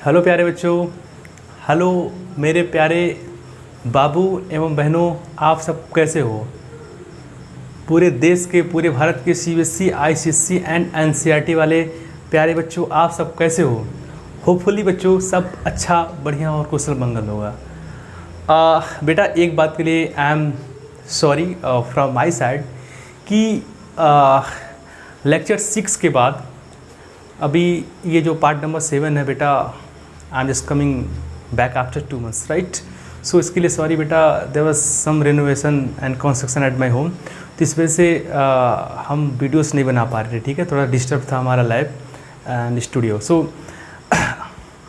Hello प्यारे बच्चों, hello मेरे प्यारे बाबू एवं बहनों, आप सब कैसे हो। पूरे देश के, पूरे भारत के सीबीएसई, आईसीएसई एंड एनसीईआरटी वाले प्यारे बच्चों, आप सब कैसे हो। होपफुली बच्चों सब अच्छा, बढ़िया और कुशल मंगल होगा। बेटा एक बात के लिए I am sorry from my side कि लेक्चर 6 के बाद अभी ये जो पार्ट नंबर 7 है बेटा, I am just coming back after 2 months, right. So इसके लिए सॉरी बेटा, there was some renovation and construction at my home, तो इस वजह से हम वीडियोस नहीं बना पा रहे थे। ठीक है, थोड़ा डिस्टर्ब था हमारा लैब एंड स्टूडियो। सो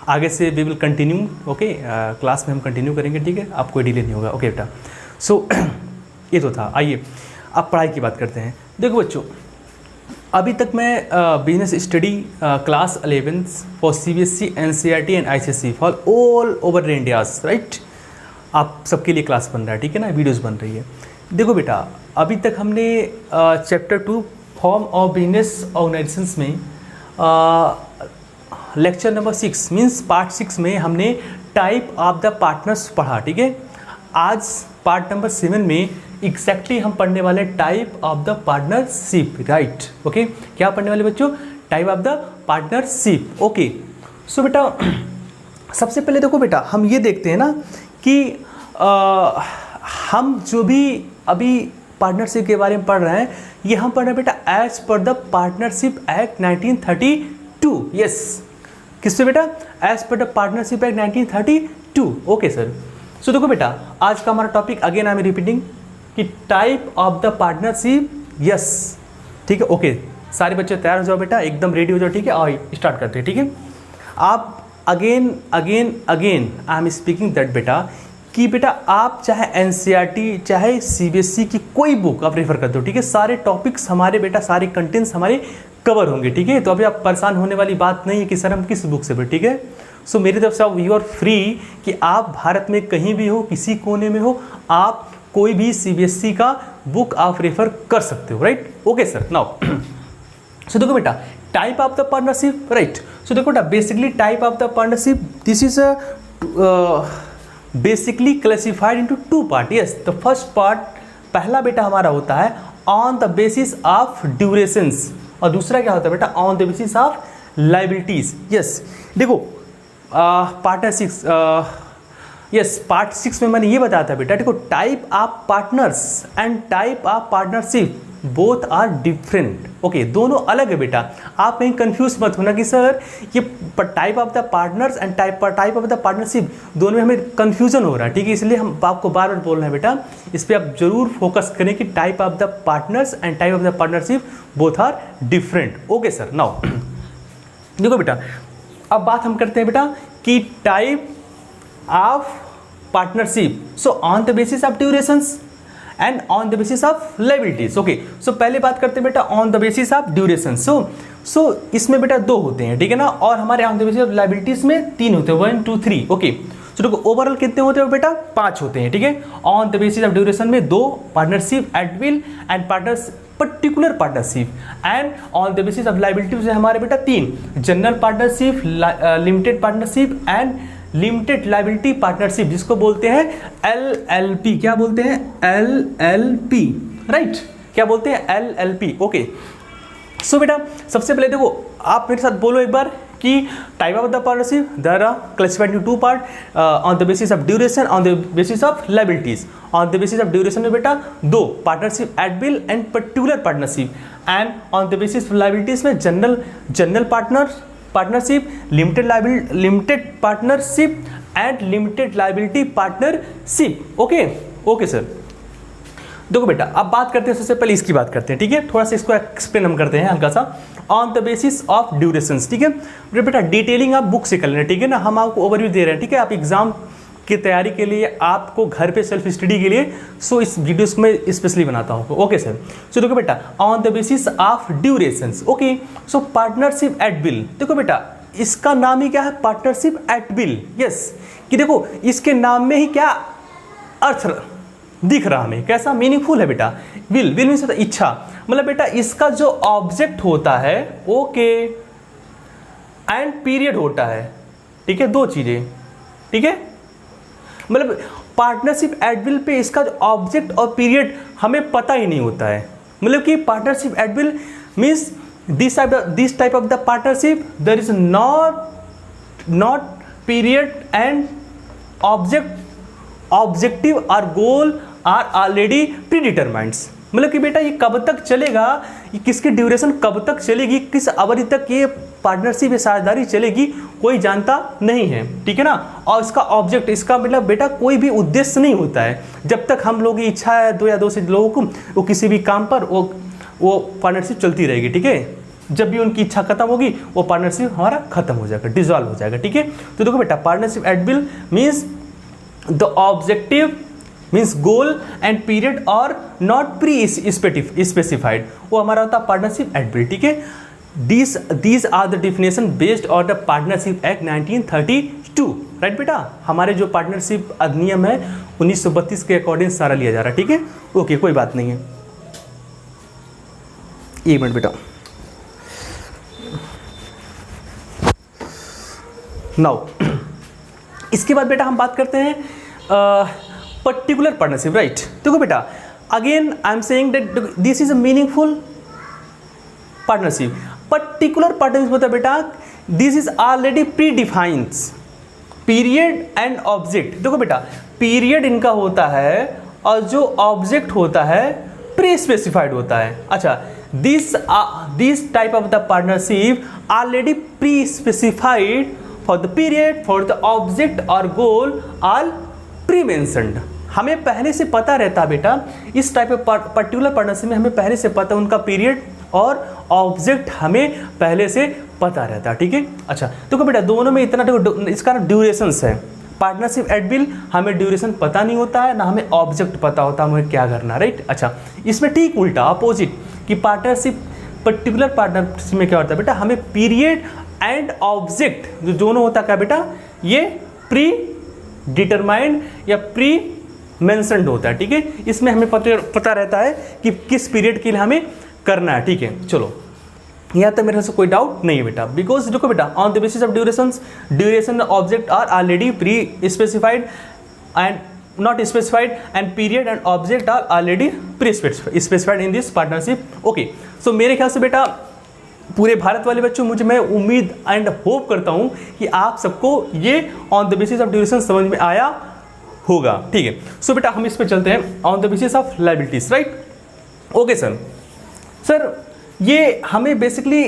आगे से we will continue, okay, class में हम कंटिन्यू करेंगे। ठीक है, आपको डिले नहीं होगा, ओके बेटा। सो ये तो था। आइए अब पढ़ाई की बात करते हैं। देखो बच्चों, अभी तक मैं business study class 11 for CBSE, NCERT and ICSE for all over India's, right. आप सबके लिए क्लास बन रहा है, ठीक है ना, वीडियोस बन रही है। देखो बेटा, अभी तक हमने chapter 2 form of business organisations में लेक्चर नंबर 6 मीन्स पार्ट 6 में हमने टाइप ऑफ द पार्टनर्स पढ़ा। ठीक है, आज पार्ट नंबर 7 में एग्जैक्टली हम पढ़ने वाले type of the partnership, right. Okay, क्या पढ़ने वाले बच्चों? Type of the partnership. Okay, so बेटा सबसे पहले देखो बेटा, हम ये देखते हैं ना कि हम जो भी अभी पार्टनरशिप के बारे में पढ़ रहे हैं, ये हम पढ़ रहे हैं बेटा as per the partnership act 1932। Yes, किससे बेटा? As per the partnership act 1932। Okay sir. So देखो बेटा, आज का हमारा topic again I am repeating कि type of the partnership. Yes, ठीक है, ओके, सारे बच्चे तैयार हो जाओ बेटा, एकदम रेडी हो जाओ। ठीक है, और स्टार्ट करते हैं। ठीक है, आप again I am speaking that बेटा कि बेटा आप चाहे एनसीईआरटी चाहे सीबीएसई की कोई बुक आप रेफर करते हो, ठीक है, सारे टॉपिक्स हमारे बेटा, सारे कंटेंट्स हमारे कवर होंगे। ठीक है, तो अभी आप परेशान होने वाली बात नहीं है कि सर हम किस बुक से पढ़े। ठीक है, सो मेरी तरफ से आप यू आर फ्री कि आप भारत में कहीं भी हो, किसी कोने में हो, आप कोई भी सीबीएसई का बुक आप रेफर कर सकते हो, right. Okay sir, now so देखो बेटा, type of the partnership, right. So देखो बेटा, basically type of the partnership, this is basically classified into 2 part. Yes, the first part पहला बेटा हमारा होता है on the basis of durations, और दूसरा क्या होता है बेटा? On the basis of liabilities. Yes, देखो पार्ट 6, यस, पार्ट 6 में मैंने ये बताया था बेटा, देखो type of partners and type of partnership both are different. Okay, दोनों अलग है बेटा, आप कहीं कंफ्यूज मत होना कि सर ये type of the partners and type of the partnership दोनों में हमें कंफ्यूजन हो रहा है। ठीक है, इसलिए हम आपको बार बार बोल रहे हैं बेटा, इस पर आप जरूर फोकस करें कि type of the partners and type of the partnership both are different. Okay sir, now देखो बेटा, अब बात हम करते हैं बेटा कि type of partnership, so on the basis of durations and on the basis of liabilities. Okay, so पहले बात करते हैं बेटा on the basis of duration. So इसमें बेटा 2 होते हैं, ठीक है ना, और हमारे on the basis of liabilities में 3 होते हैं, 1 2 3। ओके, सो देखो ओवरऑल कितने होते हैं बेटा? 5 होते हैं। ठीक है, on the basis of duration में 2, partnership at will and partners particular partnership, and on the basis of liability से हमारे बेटा 3, general partnership, limited partnership and limited liability partnership, जिसको बोलते हैं एलएलपी। क्या बोलते हैं? LLP, right. क्या बोलते हैं? एलएलपी। ओके, सो बेटा सबसे पहले देखो, आप मेरे साथ बोलो एक बार कि type of the partnership there are classified into 2 part on the basis of duration, on the basis of liabilities. On the basis of duration में बेटा 2, partnership at will and particular partnership, and on the basis of liabilities में general partnership, limited partnership and limited liability partnership. Okay, okay sir. देखो बेटा, अब बात करते हैं, सबसे पहले इसकी बात करते हैं। ठीक है, थोड़ा सा इसको एक्सप्लेन हम करते हैं हल्का सा, on the basis of durations. ठीक है बेटा, डिटेलिंग आप बुक से कर लेना, ठीक है ना, हम आपको ओवरव्यू दे रहे हैं। ठीक है, आप एग्जाम की तैयारी के लिए, आपको घर पे सेल्फ स्टडी के लिए, सो इस वीडियोस को मैं स्पेशली बनाता हूँ। ओके सर, सो देखो बेटा, on the basis of durations. Okay, so partnership at will, देखो बेटा इसका नाम ही क्या है? Partnership at will. यस, कि देखो इसके नाम में ही क्या अर्थ दिख रहा हमें, कैसा मीनिंगफुल है बेटा? विल मीन्स होता है इच्छा, मतलब बेटा इसका जो ऑब्जेक्ट होता है, ओके, एंड पीरियड होता है, ठीक है, 2 चीज़ें, ठीक है। मतलब पार्टनरशिप एट विल पे इसका जो ऑब्जेक्ट और पीरियड हमें पता ही नहीं होता है। मतलब कि partnership at will means this type of the partnership there is not period and objective और goal are already predetermineds. मतलब कि बेटा ये कब तक चलेगा, ये किसकी ड्यूरेशन कब तक चलेगी, किस अवधि तक ये पार्टनरशिप या साझेदारी चलेगी, कोई जानता नहीं है, ठीक है ना। और इसका ऑब्जेक्ट, इसका मतलब बेटा कोई भी उद्देश्य नहीं होता है। जब तक हम लोगों की इच्छा है 2 या 2 से लोगों को, वो किसी भी काम पर वो पार्टनरशिप चलती रहेगी, ठीक है। जब भी उनकी इच्छा खत्म होगी वो पार्टनरशिप हमारा खत्म हो जाएगा, डिसॉल्व हो जाएगा, ठीक है। तो देखो बेटा partnership at will means the objective means goal and period और नॉट प्री स्पेसिफाइड, वो हमारा होता है पार्टनरशिप एट विल, ठीक है। These are the definition based on the partnership act 1932, right बेटा। हमारे जो पार्टनरशिप अधिनियम है 1932 के अकॉर्डिंग सारा लिया जा रहा है, ठीक है। ओके, कोई बात नहीं है, 1 मिनट बेटा। नाउ इसके बाद बेटा हम बात करते हैं पर्टिकुलर पार्टनरशिप, राइट। देखो बेटा again I am saying that this is a meaningful partnership. Particular partnership होता है बेटा this is already pre defines period and object. देखो बेटा पीरियड इनका होता है और जो ऑब्जेक्ट होता है प्री स्पेसिफाइड होता है। अच्छा, this type of the partnership already pre specified for the period, for the object और गोल आर प्री मेंशन्ड। हमें पहले से पता रहता है बेटा, इस टाइप ऑफ पर्टिकुलर पार्टनरशिप में हमें पहले से पता उनका पीरियड और ऑब्जेक्ट हमें पहले से पता रहता है, ठीक है। अच्छा देखो बेटा दोनों में इतना इसका ड्यूरेशंस है। पार्टनरशिप एट विल हमें ड्यूरेशन पता नहीं होता है, ना हमें ऑब्जेक्ट पता होता है हमें क्या करना, राइट। अच्छा इसमें ठीक उल्टा अपोजिट कि पार्टनरशिप पर्टिकुलर पार्टनरशिप में क्या होता है बेटा, हमें पीरियड एंड ऑब्जेक्ट जो दोनों होता है क्या बेटा, ये प्री डिटरमाइंड या प्री मेंशन्ड होता है, ठीक है। इसमें हमें पता रहता है कि किस पीरियड के लिए हमें करना है, ठीक है। चलो यहाँ तक मेरे से कोई डाउट नहीं है बेटा, बिकॉज देखो बेटा on the basis of duration object are already prespecified and not specified and period and object are already prespecified in this partnership. Okay so मेरे ख्याल से बेटा पूरे भारत वाले बच्चों मुझे मैं उम्मीद एंड होप करता हूँ कि आप सबको ये on the basis of duration समझ में आया होगा, ठीक है। सो बेटा हम इस पे चलते हैं on the basis of liabilities, right. Okay sir ये हमें बेसिकली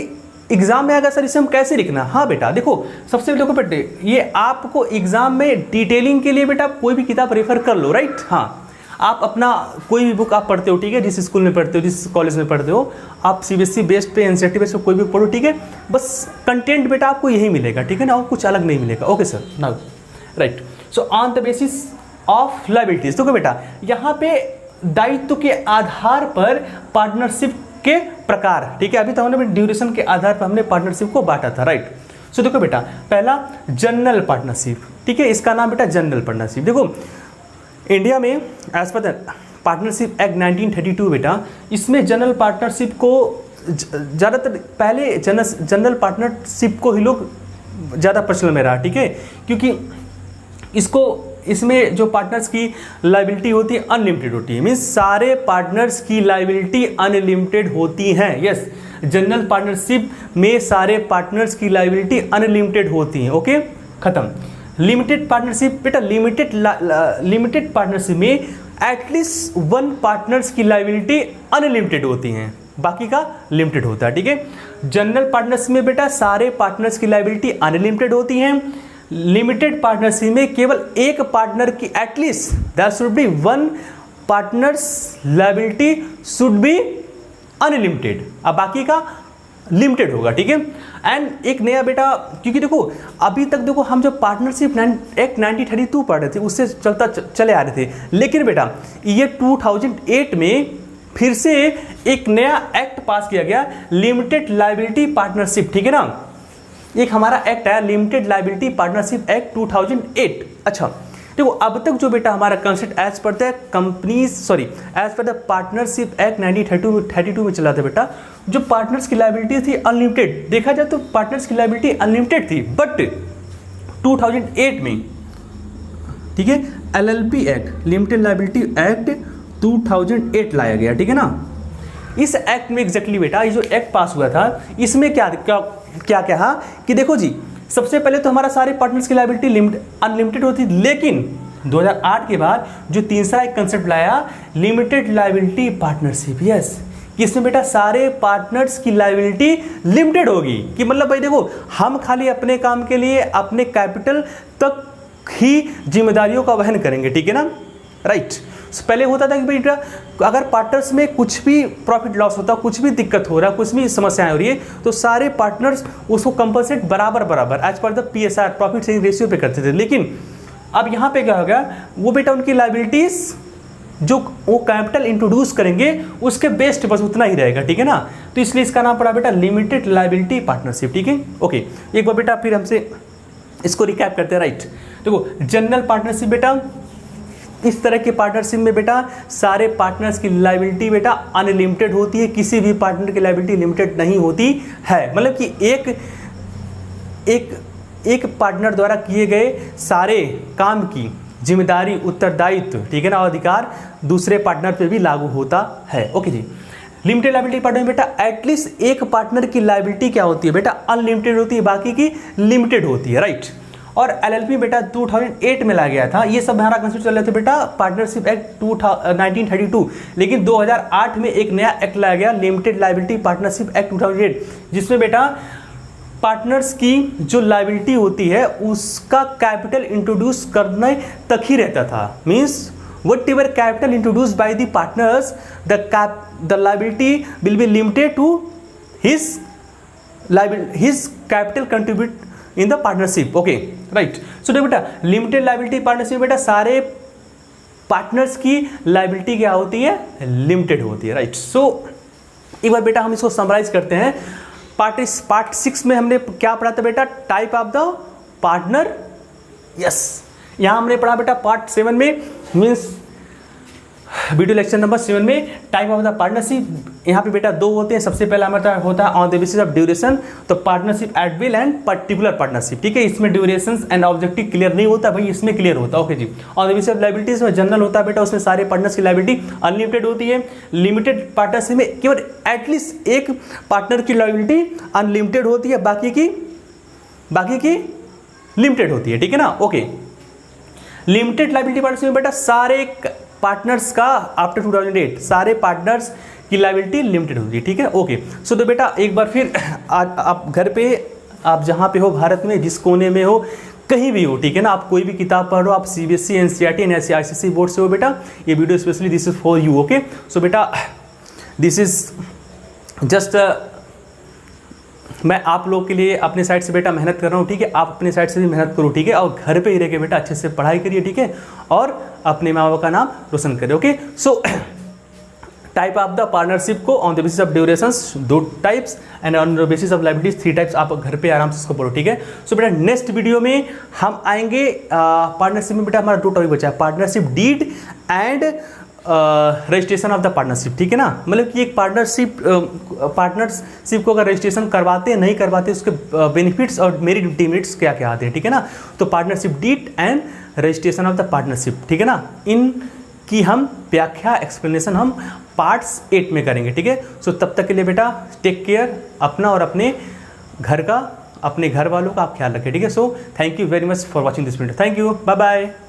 एग्जाम में आएगा सर, इसे हम कैसे लिखना। हाँ बेटा देखो सबसे देखो बेटे ये आपको एग्जाम में डिटेलिंग के लिए बेटा कोई भी किताब रेफर कर लो, राइट। हाँ आप अपना कोई भी बुक आप पढ़ते हो, ठीक है, जिस स्कूल में पढ़ते हो जिस कॉलेज में पढ़ते हो, आप CBSE बेस्ड पे NCERT बेस्ड पे कोई भी पढ़ो, ठीक है। बस कंटेंट बेटा आपको यही मिलेगा, ठीक है ना, और कुछ अलग नहीं मिलेगा। Okay sir now right. So on the basis of liabilities देखो बेटा यहाँ पे दायित्व के आधार पर पार्टनरशिप के प्रकार, ठीक है। अभी तो हमने ड्यूरेशन के आधार पर हमने पार्टनरशिप को बांटा था, राइट। सो देखो बेटा पहला जनरल पार्टनरशिप, ठीक है, इसका नाम बेटा जनरल पार्टनरशिप। देखो इंडिया में as per the partnership act 1932 बेटा इसमें जनरल पार्टनरशिप को ज़्यादातर पहले जनरल पार्टनरशिप को ही लोग ज़्यादा प्रचलन में रहा, ठीक है, क्योंकि इसमें जो पार्टनर्स की लायबिलिटी होती है अनलिमिटेड होती है, मीन्स सारे पार्टनर्स की लायबिलिटी अनलिमिटेड होती हैं। यस जनरल पार्टनरशिप में सारे पार्टनर्स की लायबिलिटी अनलिमिटेड होती हैं। ओके खत्म। लिमिटेड पार्टनरशिप बेटा लिमिटेड पार्टनरशिप में एटलीस्ट वन पार्टनर्स की लायबिलिटी अनलिमिटेड होती हैं, बाकी का लिमिटेड होता है, ठीक है। जनरल पार्टनरशिप में बेटा सारे पार्टनर्स की लायबिलिटी अनलिमिटेड होती हैं। लिमिटेड पार्टनरशिप में केवल एक पार्टनर की at least that should be one partners liability should be unlimited, अब बाकी का लिमिटेड होगा, ठीक है। एंड एक नया बेटा क्योंकि देखो अभी तक देखो हम जो पार्टनरशिप एक्ट 1932 पढ़ रहे थे उससे चले आ रहे थे, लेकिन बेटा ये 2008 में फिर से एक नया एक्ट पास किया गया लिमिटेड लायबिलिटी पार्टनरशिप, ठीक है ना। एक हमारा एक्ट है लिमिटेड लायबिलिटी पार्टनरशिप एक्ट 2008। अच्छा देखो अब तक जो बेटा हमारा concept as per the as per the partnership act 1932 में चला था बेटा, जो पार्टनर्स की लायबिलिटी थी अनलिमिटेड, देखा जाए तो पार्टनर्स की लायबिलिटी अनलिमिटेड थी, बट 2008 में, ठीक है, LLP act, limited liability act 2008 लाया गया, ठीक है ना। इस एक्ट में एग्जैक्टली बेटा ये जो एक्ट पास हुआ था इसमें क्या क्या क्या कहा कि देखो जी, सबसे पहले तो हमारा सारे पार्टनर्स की लाइबिलिटी अनलिमिटेड होती, लेकिन 2008 के बाद जो तीसरा एक कंसेप्ट लाया, लिमिटेड लाइबिलिटी पार्टनरशिप। यस, कि इसमें बेटा सारे पार्टनर्स की लाइबिलिटी लिमिटेड होगी, कि मतलब भाई देखो हम खाली अपने काम के लिए अपने कैपिटल तक ही जिम्मेदारियों का वहन करेंगे, ठीक है ना, राइट। पहले होता था कि बेटा अगर पार्टनर्स में कुछ भी प्रॉफिट लॉस होता, कुछ भी दिक्कत हो रहा, कुछ भी समस्याएं हो रही है, तो सारे पार्टनर्स उसको कंपनसेट बराबर बराबर as per the PSR, profit sharing ratio पे करते थे। लेकिन अब यहाँ पे क्या हो गया, वो बेटा उनकी लाइबिलिटीज जो वो कैपिटल इंट्रोड्यूस करेंगे उसके बेस्ट बस उतना ही रहेगा, ठीक है ना। तो इसलिए इसका नाम पड़ा बेटा लिमिटेड लाइबिलिटी पार्टनरशिप, ठीक है। ओके, एक बार बेटा फिर हमसे इसको रिकैप करते हैं, राइट। देखो जनरल पार्टनरशिप बेटा, इस तरह के पार्टनरशिप में बेटा सारे पार्टनर्स की लाइबिलिटी बेटा अनलिमिटेड होती है, किसी भी पार्टनर की लाइबिलिटी लिमिटेड नहीं होती है। मतलब कि एक पार्टनर द्वारा किए गए सारे काम की जिम्मेदारी, उत्तरदायित्व, ठीक है ना, और अधिकार दूसरे पार्टनर पे भी लागू होता है। ओके जी, लिमिटेड लाइबिलिटी पार्टनर में बेटा एटलीस्ट एक पार्टनर की लाइबिलिटी क्या होती है बेटा अनलिमिटेड होती है, बाकी की लिमिटेड होती है, राइट। और LLP बेटा 2008 में लाया गया था। ये सब हमारा कंसेप्ट चल रहे थे बेटा पार्टनरशिप एक्ट 1932, लेकिन 2008 में एक नया एक्ट लाया गया, लिमिटेड लाइबिलिटी पार्टनरशिप एक्ट 2008, जिसमें बेटा पार्टनर्स की जो लाइबिलिटी होती है उसका कैपिटल इंट्रोड्यूस करने तक ही रहता था। Means whatever capital introduce by the partners, the liability will be limited to his capital contribute in the partnership. Okay, right. So देखो बेटा लिमिटेड लाइबिलिटी पार्टनरशिप बेटा सारे पार्टनर्स की लाइबिलिटी क्या होती है, लिमिटेड होती है, राइट। सो एक बार बेटा हम इसको समराइज करते हैं। पार्ट 6 में हमने क्या पढ़ा था बेटा, type of the partner. Yes, यहां हमने पढ़ा बेटा पार्ट 7 में, मीन्स वीडियो लेक्चर नंबर 7 में टाइप ऑफ द पार्टनरशिप। यहाँ पे बेटा दो होते हैं, सबसे पहला हमारा होता है on the basis of duration, तो partnership at will and particular partnership, ठीक है। इसमें ड्यूरेशन एंड ऑब्जेक्टिव क्लियर नहीं होता भाई, इसमें क्लियर होता है। ओके जी, on the basis of liabilities में जनरल होता है बेटा, उसमें सारे पार्टनर्स की लाइबिलिटी अनलिमिटेड होती है। लिमिटेड पार्टनरशिप में केवल एटलीस्ट एक पार्टनर की लाइबिलिटी अनलिमिटेड होती है, बाकी की लिमिटेड होती है, ठीक है ना। ओके, लिमिटेड लाइबिलिटी पार्टनरशिप में बेटा सारे पार्टनर्स का आफ्टर 2008 सारे पार्टनर्स की लाइबिलिटी लिमिटेड होती है, ठीक है। ओके, सो तो बेटा एक बार फिर आप घर पे, आप जहाँ पे हो भारत में, जिस कोने में हो, कहीं भी हो, ठीक है ना, आप कोई भी किताब पढ़ रहे हो, आप CBSE NCERT ICSE बोर्ड से हो बेटा, ये video specially this is for you. Okay, so बेटा दिस इज जस्ट मैं आप लोग के लिए अपने साइड से बेटा मेहनत कर रहा हूँ, ठीक है। आप अपने साइड से भी मेहनत करो, ठीक है, और घर पे ही रह के बेटा अच्छे से पढ़ाई करिए, ठीक है, और अपने माँ बाप का नाम रोशन करिए। Okay, so type of the partnership को on the basis of durations 2 types and on the basis of liabilities 3 types, आप घर पे आराम से इसको पढ़ो, ठीक है। सो बेटा नेक्स्ट वीडियो में हम आएंगे पार्टनरशिप में बेटा हमारा 2 टॉपिक बचा है, partnership deed and registration of the partnership, ठीक है ना। मतलब कि एक पार्टनरशिप को अगर रजिस्ट्रेशन करवाते नहीं करवाते, उसके बेनिफिट्स और मेरिट डिमेरिट्स क्या क्या आते हैं, ठीक है ना। तो partnership deed and registration of the partnership, ठीक है ना, इन की हम व्याख्या एक्सप्लेनेशन हम पार्ट्स 8 में करेंगे, ठीक है। सो तब तक के लिए बेटा टेक केयर, अपना और अपने घर का, अपने घर वालों का आप ख्याल रखें, ठीक है। So thank you very much for watching this video, thank you, bye bye.